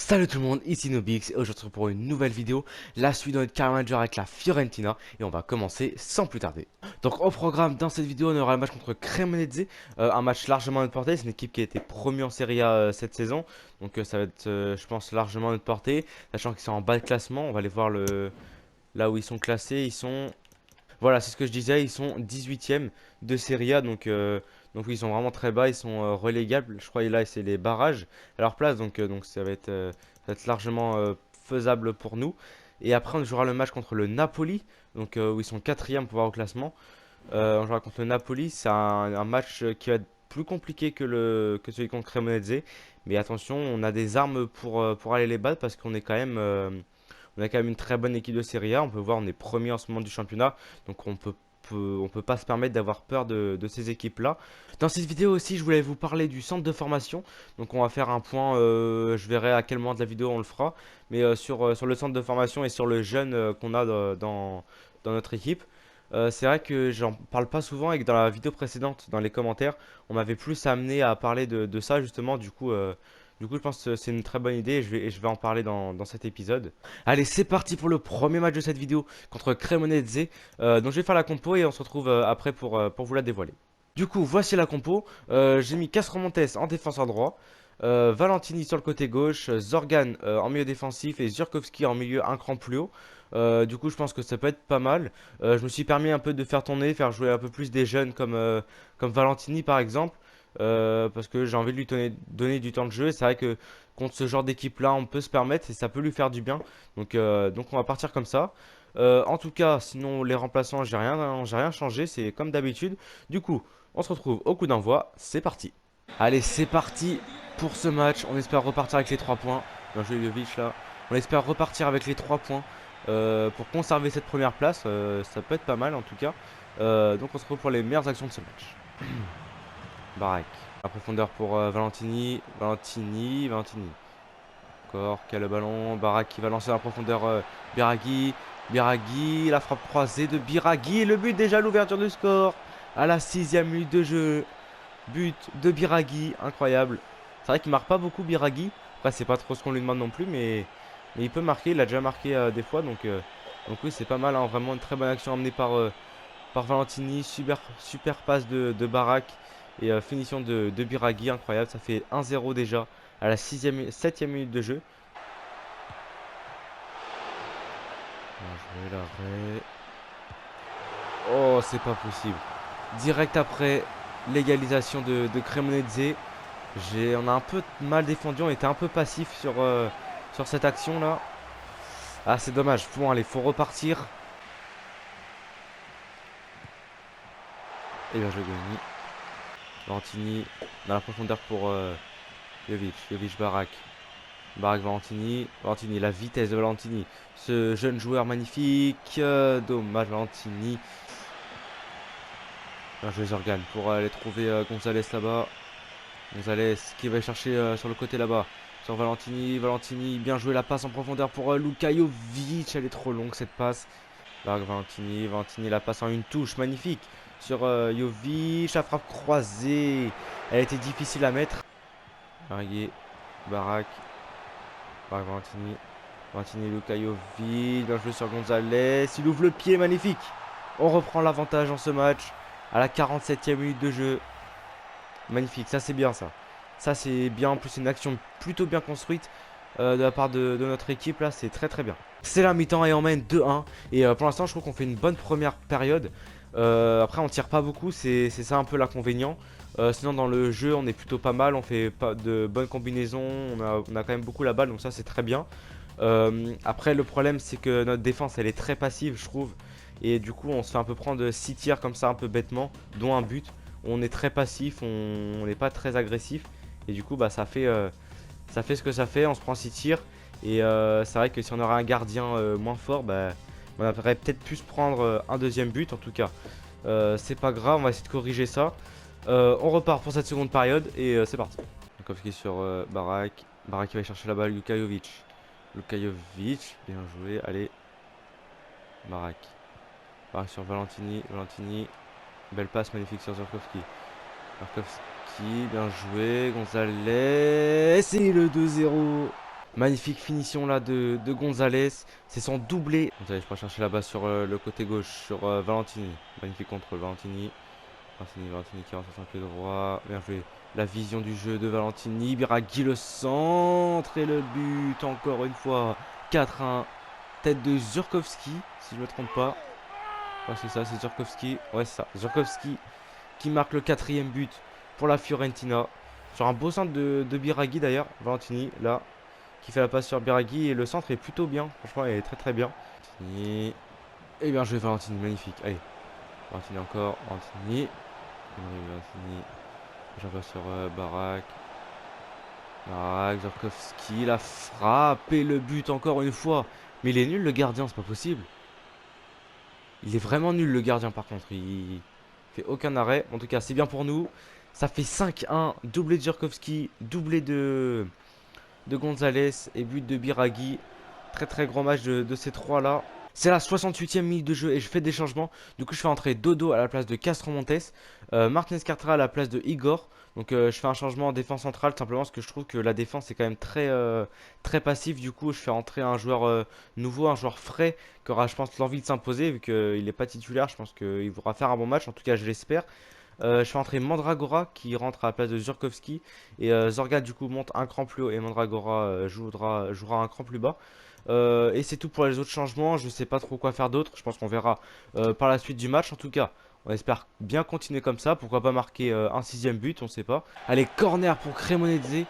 Salut tout le monde, ici Nobix et aujourd'hui on se retrouve pour une nouvelle vidéo, la suite de notre Car Manager avec la Fiorentina et on va commencer sans plus tarder. Donc au programme dans cette vidéo on aura le match contre Cremonese, un match largement à notre portée, c'est une équipe qui a été promue en Serie A cette saison, donc ça va être je pense largement à notre portée, sachant qu'ils sont en bas de classement, on va aller voir là où ils sont classés, voilà, c'est ce que je disais, ils sont 18e de Serie A, donc oui, ils sont vraiment très bas, ils sont relégables, je crois, et là, c'est les barrages à leur place, donc ça va être largement faisable pour nous. Et après, on jouera le match contre le Napoli, où ils sont 4e pour voir au classement. On jouera contre le Napoli, c'est un match qui va être plus compliqué que celui contre Cremonese, mais attention, on a des armes pour aller les battre parce qu'on est on a quand même une très bonne équipe de Serie A. On peut voir, on est premier en ce moment du championnat. Donc on peut pas se permettre d'avoir peur de ces équipes-là. Dans cette vidéo aussi, je voulais vous parler du centre de formation. Donc on va faire un point, je verrai à quel moment de la vidéo on le fera. Mais sur le centre de formation et sur le jeune qu'on a dans notre équipe. C'est vrai que j'en parle pas souvent et que dans la vidéo précédente, dans les commentaires, on m'avait plus amené à parler de ça justement. Du coup, je pense que c'est une très bonne idée et je vais en parler dans cet épisode. Allez, c'est parti pour le premier match de cette vidéo contre Cremonese. Donc je vais faire la compo et on se retrouve après pour vous la dévoiler. Du coup, voici la compo. J'ai mis Castromontes en défenseur droit. Valentini sur le côté gauche, Zorgan en milieu défensif et Zurkowski en milieu un cran plus haut. Du coup, je pense que ça peut être pas mal. Je me suis permis un peu de faire tourner, faire jouer un peu plus des jeunes comme Valentini par exemple. Parce que j'ai envie de lui donner du temps de jeu. Et c'est vrai que contre ce genre d'équipe-là, on peut se permettre et ça peut lui faire du bien. Donc on va partir comme ça. En tout cas, sinon les remplaçants, j'ai rien changé, c'est comme d'habitude. Du coup, on se retrouve au coup d'envoi. C'est parti. Allez, c'est parti pour ce match. On espère repartir avec les 3 points. Bien joué Jovic là. On espère repartir avec les 3 points pour conserver cette première place. Ça peut être pas mal en tout cas. Donc on se retrouve pour les meilleures actions de ce match. Barak. La profondeur pour Valentini. Valentini. Encore, qui a le ballon. Barak qui va lancer la profondeur. Biraghi. Biraghi. La frappe croisée de Biraghi. Le but déjà, l'ouverture du score. À la 6e minute de jeu. But de Biraghi. Incroyable. C'est vrai qu'il marque pas beaucoup Biraghi. Après, c'est pas trop ce qu'on lui demande non plus. Mais il peut marquer. Il a déjà marqué des fois. Donc oui, c'est pas mal, hein. Vraiment une très bonne action emmenée par Valentini. Super passe de Barak. Et finition de Biraghi, incroyable. Ça fait 1-0 déjà à la 7e minute de jeu. Bien joué, l'arrêt. Oh, c'est pas possible. Direct après l'égalisation de Cremonese. On a un peu mal défendu. On était un peu passif sur cette action-là. Ah, c'est dommage. Bon, allez, faut repartir. Et bien joué, Goni. Valentini dans la profondeur pour Jovic, Barak. Barak Valentini. Valentini, la vitesse de Valentini. Ce jeune joueur magnifique. Dommage, Valentini. Bien joué, Zorgan pour aller trouver Gonzalez là-bas. Gonzalez qui va chercher sur le côté là-bas. Sur Valentini. Valentini, bien joué la passe en profondeur pour Luka Jovic. Elle est trop longue cette passe. Barak Valentini. Valentini, la passe en une touche magnifique. Sur Jovic. La frappe croisée. Elle était difficile à mettre. Marié. Barak. Barak Valentini. Valentini, Luka Jovic. Bien joué sur Gonzalez. Il ouvre le pied, magnifique. On reprend l'avantage dans ce match. À la 47e minute de jeu. Magnifique, ça c'est bien ça. Ça c'est bien, en plus c'est une action plutôt bien construite de la part de notre équipe là, c'est très bien. C'est la mi-temps et on mène 2-1. Et pour l'instant je trouve qu'on fait une bonne première période. Après on tire pas beaucoup, c'est ça un peu l'inconvénient. Sinon dans le jeu on est plutôt pas mal, on fait pas de bonnes combinaisons, on a quand même beaucoup la balle donc ça c'est très bien. Après le problème c'est que notre défense elle est très passive je trouve. Et du coup on se fait un peu prendre 6 tirs comme ça un peu bêtement, dont un but. On est très passif, on n'est pas très agressif. Et du coup bah ça fait ce que ça fait, on se prend 6 tirs. Et c'est vrai que si on aurait un gardien moins fort, bah, on aurait peut-être pu se prendre un deuxième but en tout cas. C'est pas grave, on va essayer de corriger ça. On repart pour cette seconde période et c'est parti. Kowski sur Barak. Barak qui va chercher la balle, Luka Jovic. Luka Jovic, bien joué, allez. Barak. Barak sur Valentini. Valentini. Belle passe magnifique sur Zurkowski. Zurkowski, bien joué. Gonzalez. Et le 2-0. Magnifique finition là de Gonzalez. C'est son doublé. Gonzalez, je vais chercher là-bas sur le côté gauche, sur Valentini. Magnifique contrôle, Valentini. Valentini qui rentre sur son pied droit. Bien joué. La vision du jeu de Valentini. Biraghi le centre et le but encore une fois. 4-1. Tête de Zurkowski, si je me trompe pas. Ouais, c'est ça, c'est Zurkowski. Ouais, c'est ça. Zurkowski qui marque le 4e but pour la Fiorentina. Sur un beau centre de Biraghi d'ailleurs. Valentini, là, qui fait la passe sur Biraghi. Et le centre est plutôt bien. Franchement, il est très très bien. Et bien joué, Valentini, magnifique. Allez, Valentini encore. Valentini. Valentini. J'envoie sur Barak. Barak, Zurkowski, la frappe et le but encore une fois. Mais il est nul le gardien, c'est pas possible. Il est vraiment nul le gardien par contre. Il fait aucun arrêt. En tout cas, c'est bien pour nous. Ça fait 5-1. Doublé de Zurkowski, doublé de Gonzalez et but de Biraghi. Très très grand match de ces trois là. C'est la 68e minute de jeu et je fais des changements. Du coup, je fais entrer Dodo à la place de Castro Montes, Martinez Cartera à la place de Igor. Donc, je fais un changement en défense centrale simplement parce que je trouve que la défense est quand même très passive. Du coup, je fais entrer un joueur nouveau, un joueur frais qui aura, je pense, l'envie de s'imposer vu qu'il n'est pas titulaire. Je pense qu'il voudra faire un bon match. En tout cas, je l'espère. Je fais entrer Mandragora qui rentre à la place de Zurkowski. Et Zorga, du coup, monte un cran plus haut et Mandragora jouera un cran plus bas. Et c'est tout pour les autres changements. Je sais pas trop quoi faire d'autre. Je pense qu'on verra par la suite du match. En tout cas, on espère bien continuer comme ça. Pourquoi pas marquer un 6e but, on sait pas. Allez, corner pour Cremonese.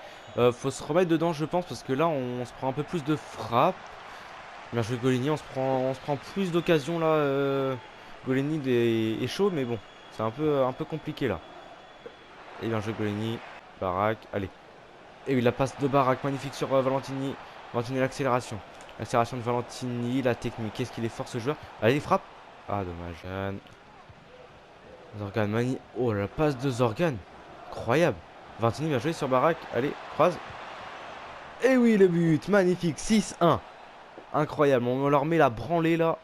Faut se remettre dedans, je pense, parce que là, on se prend un peu plus de frappe. Bien joué Golini, on se prend plus d'occasions là. Golini est chaud, mais bon, c'est un peu compliqué là. Et bien joué Golini, Barak, allez. Et oui, la passe de Barak, magnifique sur Valentini. Valentini, l'accélération. L'accélération de Valentini, la technique. Qu'est-ce qu'il est fort ce joueur. Allez, il frappe. Ah, dommage. Zorgan, Mani. Oh, la passe de Zorgan. Incroyable. Valentini vient jouer sur Barak. Allez, croise. Et oui, le but. Magnifique. 6-1. Incroyable. On leur met la branlée là.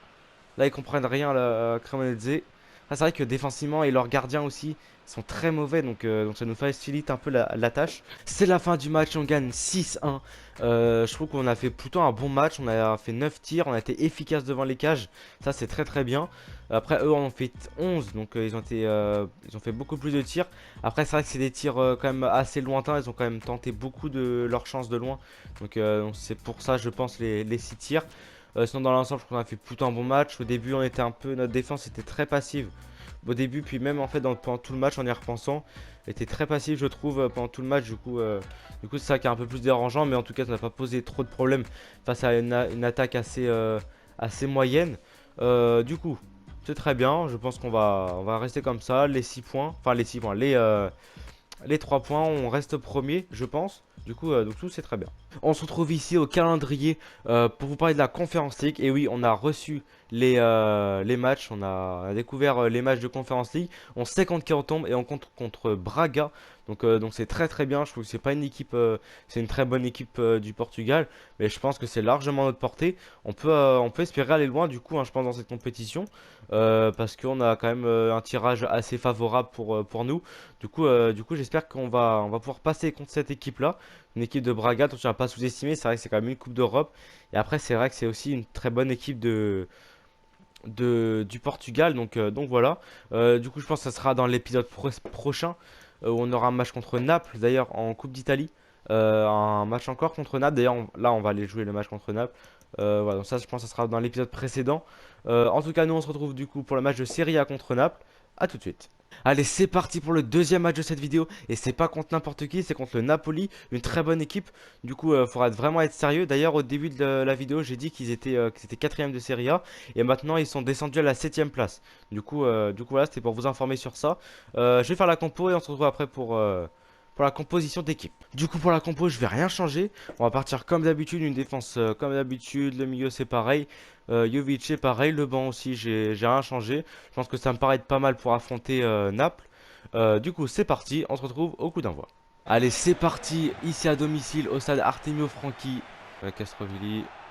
Là, ils comprennent rien, la Cremonese. Ah, c'est vrai que défensivement et leurs gardiens aussi sont très mauvais, donc ça nous facilite un peu la tâche. C'est la fin du match, on gagne 6-1. Je trouve qu'on a fait plutôt un bon match, on a fait 9 tirs, on a été efficace devant les cages, ça c'est très bien. Après eux en ont fait 11, donc ils ont fait beaucoup plus de tirs. Après c'est vrai que c'est des tirs quand même assez lointains, ils ont quand même tenté beaucoup de leur chance de loin. Donc c'est pour ça je pense les 6 tirs. Sinon dans l'ensemble je trouve qu'on a fait plutôt un bon match. Au début on était notre défense était très passive au début, puis même en fait pendant tout le match en y repensant, était très passif je trouve pendant tout le match. Du coup c'est ça qui est un peu plus dérangeant, mais en tout cas ça n'a pas posé trop de problèmes face à une attaque assez moyenne. Du coup c'est très bien, je pense qu'on va rester comme ça. Les 6 points, enfin les 6 points, les 3 points, on reste premier je pense. Du coup, donc tout c'est très bien. On se retrouve ici au calendrier pour vous parler de la Conference League. Et oui, on a reçu les matchs, on a découvert les matchs de Conference League. On sait contre qui on tombe et on compte contre Braga. Donc c'est très bien. Je trouve que c'est pas une équipe, c'est une très bonne équipe du Portugal, mais je pense que c'est largement à notre portée. On peut espérer aller loin du coup, hein, je pense dans cette compétition, parce qu'on a quand même un tirage assez favorable pour nous. Du coup j'espère qu'on va pouvoir passer contre cette équipe là. Une équipe de Braga, dont tu n'as pas sous-estimé. C'est vrai que c'est quand même une Coupe d'Europe. Et après, c'est vrai que c'est aussi une très bonne équipe du Portugal. Donc voilà. Du coup, je pense que ça sera dans l'épisode prochain où on aura un match contre Naples, d'ailleurs, en Coupe d'Italie. Un match encore contre Naples. D'ailleurs, là, on va aller jouer le match contre Naples. Voilà, donc ça, je pense que ça sera dans l'épisode précédent. En tout cas, nous, on se retrouve du coup pour le match de Serie A contre Naples. A tout de suite. Allez, c'est parti pour le deuxième match de cette vidéo. Et c'est pas contre n'importe qui, c'est contre le Napoli, une très bonne équipe. Du coup, il faudra vraiment être sérieux. D'ailleurs, au début de la vidéo, j'ai dit qu'ils étaient 4ème de Serie A. Et maintenant, ils sont descendus à la 7ème place. Du coup voilà, c'était pour vous informer sur ça. Je vais faire la compo et on se retrouve après pour la composition d'équipe. Du coup pour la compo je vais rien changer. On va partir comme d'habitude, une défense comme d'habitude. Le milieu c'est pareil, Jovic c'est pareil. Le banc aussi j'ai rien changé. Je pense que ça me paraît être pas mal pour affronter Naples. Du coup c'est parti, on se retrouve au coup d'envoi. Allez c'est parti, ici à domicile au stade Artemio Franchi.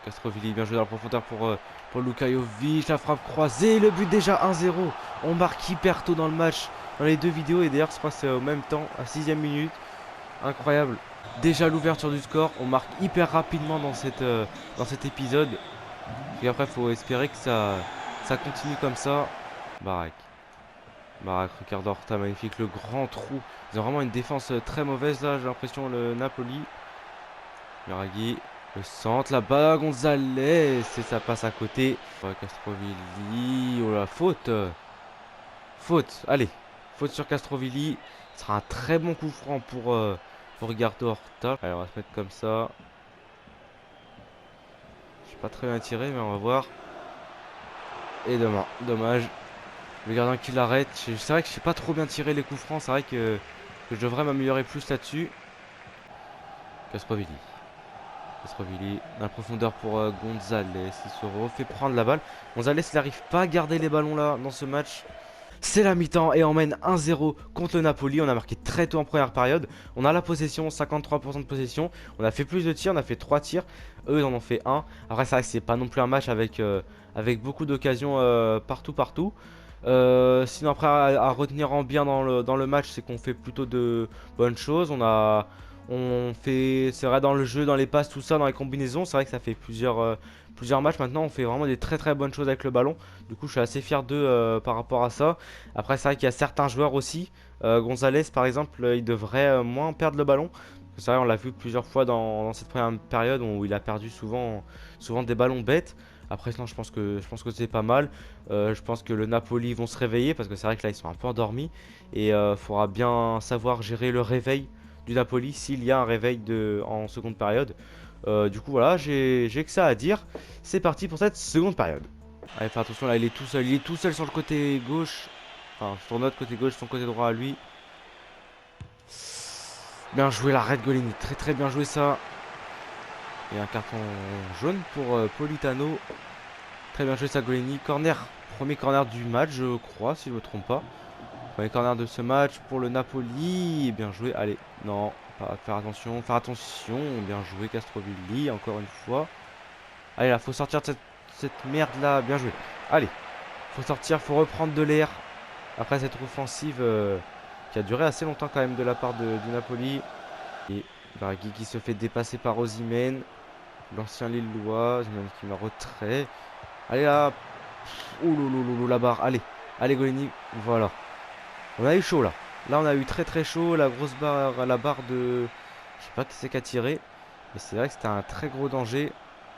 Castrovilli bien joué dans la profondeur pour Luka Jovic. La frappe croisée, le but déjà 1-0. On marque hyper tôt dans le match, dans les deux vidéos. Et d'ailleurs je crois que c'est au même temps, à 6ème minute. Incroyable. Déjà l'ouverture du score, on marque hyper rapidement dans cet épisode. Et après, faut espérer que ça continue comme ça. Barak. Barak, Ricardo Horta, magnifique, le grand trou. Ils ont vraiment une défense très mauvaise là, j'ai l'impression, le Napoli. Biraghi, le centre, là-bas, Gonzalez, et ça passe à côté. Castrovilli, oh la faute. Faute, allez, faute sur Castrovilli. Ce sera un très bon coup franc pour Ricardo Horta. Allez, on va se mettre comme ça. Je suis pas très bien tiré, mais on va voir. Et demain, dommage. Le gardien qui l'arrête. C'est vrai que je sais pas trop bien tirer les coups francs. C'est vrai que je devrais m'améliorer plus là-dessus. Castrovilli. Castrovilli, dans la profondeur pour Gonzalez. Il se refait prendre la balle. Gonzalez, il n'arrive pas à garder les ballons là dans ce match. C'est la mi-temps et on mène 1-0 contre le Napoli. On a marqué très tôt en première période. On a la possession, 53% de possession. On a fait plus de tirs, on a fait 3 tirs. Eux, ils en ont fait 1. Après, c'est vrai que c'est pas non plus un match avec beaucoup d'occasions partout. Sinon, après, à retenir en bien dans le match, c'est qu'on fait plutôt de bonnes choses. On fait, c'est vrai, dans le jeu, dans les passes, tout ça, dans les combinaisons. C'est vrai que ça fait plusieurs matchs maintenant. On fait vraiment des très bonnes choses avec le ballon. Du coup, je suis assez fier d'eux par rapport à ça. Après, c'est vrai qu'il y a certains joueurs aussi. Gonzalez, par exemple, il devrait moins perdre le ballon. C'est vrai, on l'a vu plusieurs fois dans cette première période où il a perdu souvent des ballons bêtes. Après, sinon, je pense que c'est pas mal. Je pense que le Napoli vont se réveiller parce que c'est vrai que là, ils sont un peu endormis. Et il faudra bien savoir gérer le réveil du Napoli s'il y a un réveil en seconde période. Du coup, voilà, j'ai que ça à dire. C'est parti pour cette seconde période. Allez, fais attention, là, il est tout seul sur le côté gauche. Enfin, sur notre côté gauche, son côté droit à lui. Bien joué, l'arrêt de Golini. Très bien joué ça. Et un carton jaune pour Politano. Très bien joué ça, Golini. Corner. Premier corner du match, je crois, si je ne me trompe pas. Premier corner de ce match pour le Napoli. Bien joué. Allez, non, pas faire attention. Faire attention. Bien joué, Castrovilli, encore une fois. Allez, là, faut sortir de cette merde là. Bien joué. Allez, faut sortir, faut reprendre de l'air. Après cette offensive qui a duré assez longtemps quand même de la part du Napoli. Et Baraghi qui se fait dépasser par Osimhen. L'ancien Lillois. Osimhen qui me retrait. Allez là. Ouh la barre. Allez Golini. Voilà. On a eu chaud là. Là on a eu très chaud. La grosse barre, la barre de... Je sais pas qui c'est qui a tiré. Mais c'est vrai que c'était un très gros danger.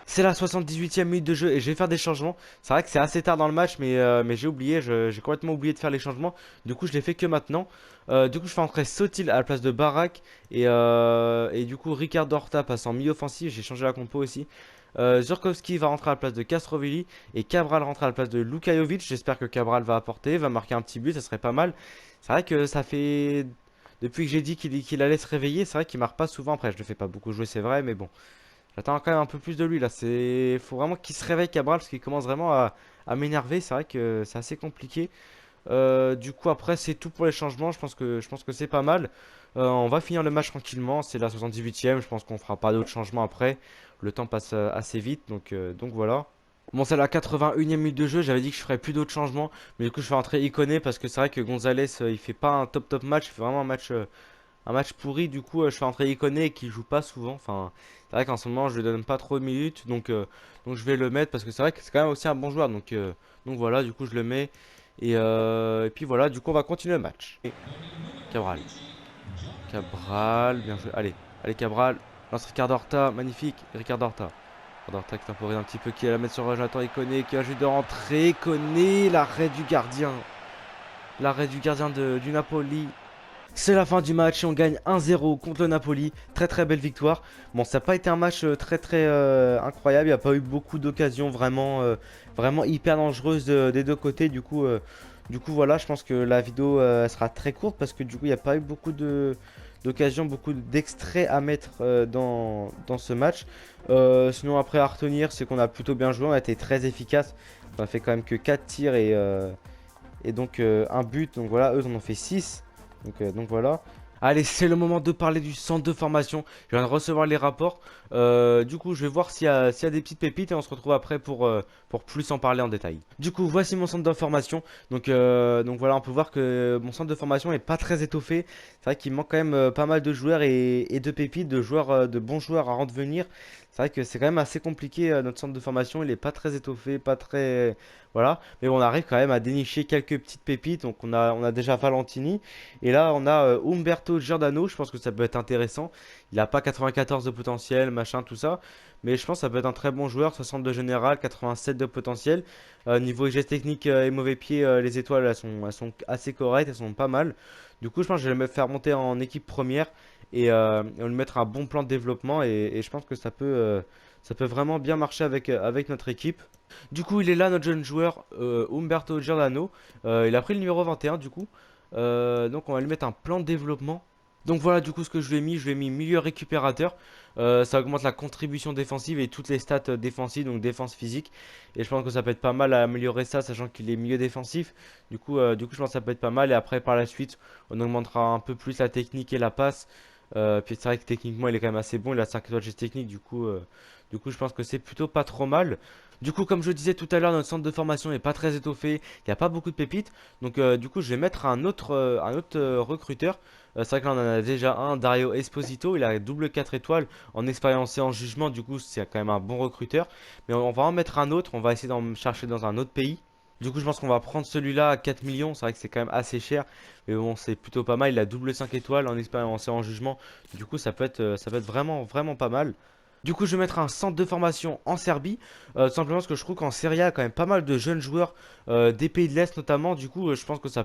C'est la 78e minute de jeu et je vais faire des changements. C'est vrai que c'est assez tard dans le match, mais j'ai oublié, j'ai complètement oublié de faire les changements. Du coup, je l'ai fait que maintenant. Du coup, je fais entrer Sotil à la place de Barak et du coup, Ricardo Horta passe en milieu offensif. J'ai changé la compo aussi. Zurkowski va rentrer à la place de Castrovilli et Cabral rentre à la place de Luka Jovic. J'espère que Cabral va apporter, va marquer un petit but, ça serait pas mal. C'est vrai que ça fait depuis que j'ai dit qu'il allait se réveiller, c'est vrai qu'il marque pas souvent. Après, je le fais pas beaucoup jouer, c'est vrai, mais bon. J'attends quand même un peu plus de lui là. Faut vraiment qu'il se réveille Cabral parce qu'il commence vraiment à m'énerver. C'est vrai que c'est assez compliqué. Du coup après c'est tout pour les changements. Je pense que c'est pas mal. On va finir le match tranquillement. C'est la 78e. Je pense qu'on fera pas d'autres changements après. Le temps passe assez vite. Donc voilà. Bon, c'est la 81e minute de jeu. J'avais dit que je ferais plus d'autres changements. Mais du coup je fais entrer Iconé parce que c'est vrai que Gonzalez il fait pas un top match. Il fait vraiment un match pourri. Du coup je fais entrer Iconé qui joue pas souvent. Enfin c'est vrai qu'en ce moment je lui donne pas trop de minutes. Donc je vais le mettre parce que c'est vrai que c'est quand même aussi un bon joueur. Donc voilà, du coup je le mets. Et puis voilà, du coup on va continuer le match. Cabral. Cabral, bien joué. Allez Cabral. Lance Ricardo Horta, magnifique. Ricardo Horta. Ricardo Horta qui temporise un petit peu, qui va la mettre sur Jonathan Iconé, qui a juste de rentrer. Iconé, l'arrêt du gardien. L'arrêt du gardien du Napoli. C'est la fin du match et on gagne 1-0 contre le Napoli. Très belle victoire. Bon, ça n'a pas été un match très incroyable. Il n'y a pas eu beaucoup d'occasions vraiment hyper dangereuses des deux côtés. Du coup, voilà, je pense que la vidéo sera très courte parce que du coup, il n'y a pas eu beaucoup d'occasions, beaucoup d'extraits à mettre dans ce match. Sinon, après à retenir, c'est qu'on a plutôt bien joué. On a été très efficace. On a fait quand même que 4 tirs et donc un but. Donc voilà, eux en ont fait 6. Donc voilà. Allez, c'est le moment de parler du centre de formation. Je viens de recevoir les rapports. Du coup, je vais voir s'il y a des petites pépites et on se retrouve après pour plus en parler en détail. Du coup, voici mon centre de formation. Donc voilà, on peut voir que mon centre de formation est pas très étoffé. C'est vrai qu'il manque quand même pas mal de joueurs et de pépites, de joueurs, de bons joueurs à rendre venir. C'est vrai que c'est quand même assez compliqué notre centre de formation. Il est pas très étoffé, pas très. Voilà. Mais bon, on arrive quand même à dénicher quelques petites pépites. Donc on a déjà Valentini. Et là, on a Umberto Giordano. Je pense que ça peut être intéressant. Il n'a pas 94 de potentiel, machin, tout ça. Mais je pense que ça peut être un très bon joueur. 62 général, 87 de potentiel. Niveau geste technique et mauvais pied, les étoiles, elles sont assez correctes. Elles sont pas mal. Du coup, je pense que je vais le faire monter en équipe première. Et on lui mettre un bon plan de développement. Et je pense que ça peut vraiment bien marcher avec notre équipe. Du coup, il est là, notre jeune joueur, Umberto Giordano. Il a pris le numéro 21, du coup. Donc on va lui mettre un plan de développement. Donc voilà du coup ce que je lui ai mis milieu récupérateur. Ça augmente la contribution défensive et toutes les stats défensives, donc défense physique. Et je pense que ça peut être pas mal à améliorer ça, sachant qu'il est milieu défensif. Du coup je pense que ça peut être pas mal. Et après par la suite, on augmentera un peu plus la technique et la passe. Puis c'est vrai que techniquement il est quand même assez bon, il a 5 étoiles geste technique, du coup je pense que c'est plutôt pas trop mal. Du coup comme je disais tout à l'heure, notre centre de formation n'est pas très étoffé, il n'y a pas beaucoup de pépites. Du coup je vais mettre un autre recruteur. C'est vrai que là on en a déjà un, Dario Esposito, il a double 4 étoiles en expérience et en jugement, du coup c'est quand même un bon recruteur. Mais on va en mettre un autre, on va essayer d'en chercher dans un autre pays. Du coup, je pense qu'on va prendre celui-là à 4 millions. C'est vrai que c'est quand même assez cher. Mais bon, c'est plutôt pas mal. Il a double 5 étoiles en expérience et en jugement. Du coup, ça peut être vraiment, vraiment pas mal. Du coup, je vais mettre un centre de formation en Serbie. Tout simplement parce que je trouve qu'en Serie A, il y a quand même pas mal de jeunes joueurs des pays de l'Est notamment. Du coup, je pense que ça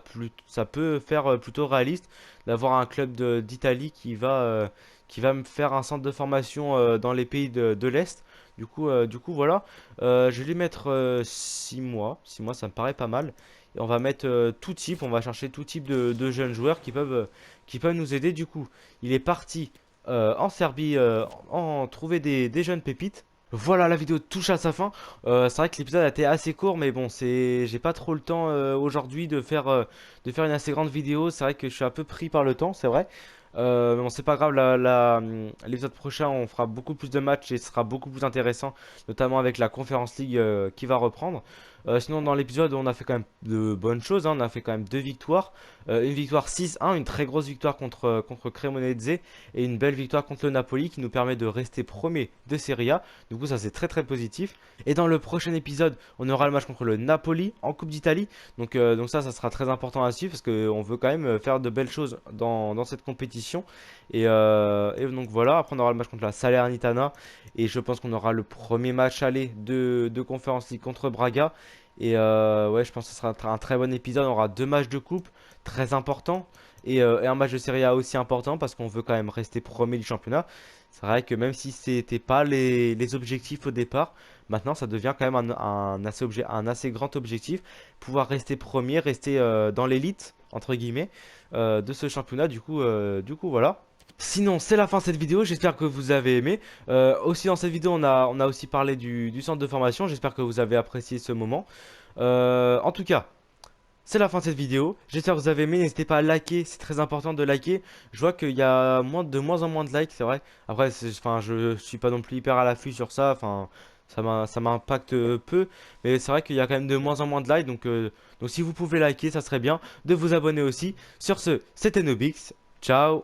peut faire plutôt réaliste d'avoir un club d'Italie qui va me faire un centre de formation dans les pays de l'Est. Du coup, voilà. Je vais lui mettre 6 mois. 6 mois, ça me paraît pas mal. Et on va mettre tout type, on va chercher tout type de jeunes joueurs qui peuvent nous aider. Du coup, il est parti en Serbie en trouver des jeunes pépites. Voilà, la vidéo touche à sa fin. C'est vrai que l'épisode a été assez court, mais bon, j'ai pas trop le temps aujourd'hui de faire une assez grande vidéo. C'est vrai que je suis un peu pris par le temps, c'est vrai. Mais bon, c'est pas grave, l'épisode prochain, on fera beaucoup plus de matchs et ce sera beaucoup plus intéressant, notamment avec la Conference League qui va reprendre. Sinon, dans l'épisode, on a fait quand même de bonnes choses, hein. On a fait quand même deux victoires. Une victoire 6-1, une très grosse victoire contre Cremonese et une belle victoire contre le Napoli qui nous permet de rester premier de Serie A. Du coup, ça c'est très très positif. Et dans le prochain épisode, on aura le match contre le Napoli en Coupe d'Italie. Donc ça sera très important à suivre parce qu'on veut quand même faire de belles choses dans cette compétition. Et donc voilà, après on aura le match contre la Salernitana. Et je pense qu'on aura le premier match aller de Conference League contre Braga. Ouais, je pense que ce sera un très bon épisode. On aura deux matchs de coupe très importants. Et un match de Serie A aussi important parce qu'on veut quand même rester premier du championnat. C'est vrai que même si c'était pas les objectifs au départ, maintenant ça devient quand même un assez grand objectif. Pouvoir rester premier, rester dans l'élite, entre guillemets, de ce championnat. Du coup, voilà. Sinon, c'est la fin de cette vidéo. J'espère que vous avez aimé. Aussi, dans cette vidéo, on a aussi parlé du centre de formation. J'espère que vous avez apprécié ce moment. En tout cas, c'est la fin de cette vidéo. J'espère que vous avez aimé. N'hésitez pas à liker. C'est très important de liker. Je vois qu'il y a de moins en moins de likes, c'est vrai. Après, enfin, je suis pas non plus hyper à l'affût sur ça. Enfin, ça m'impacte peu. Mais c'est vrai qu'il y a quand même de moins en moins de likes. Donc si vous pouvez liker, ça serait bien. De vous abonner aussi. Sur ce, c'était Nobix. Ciao.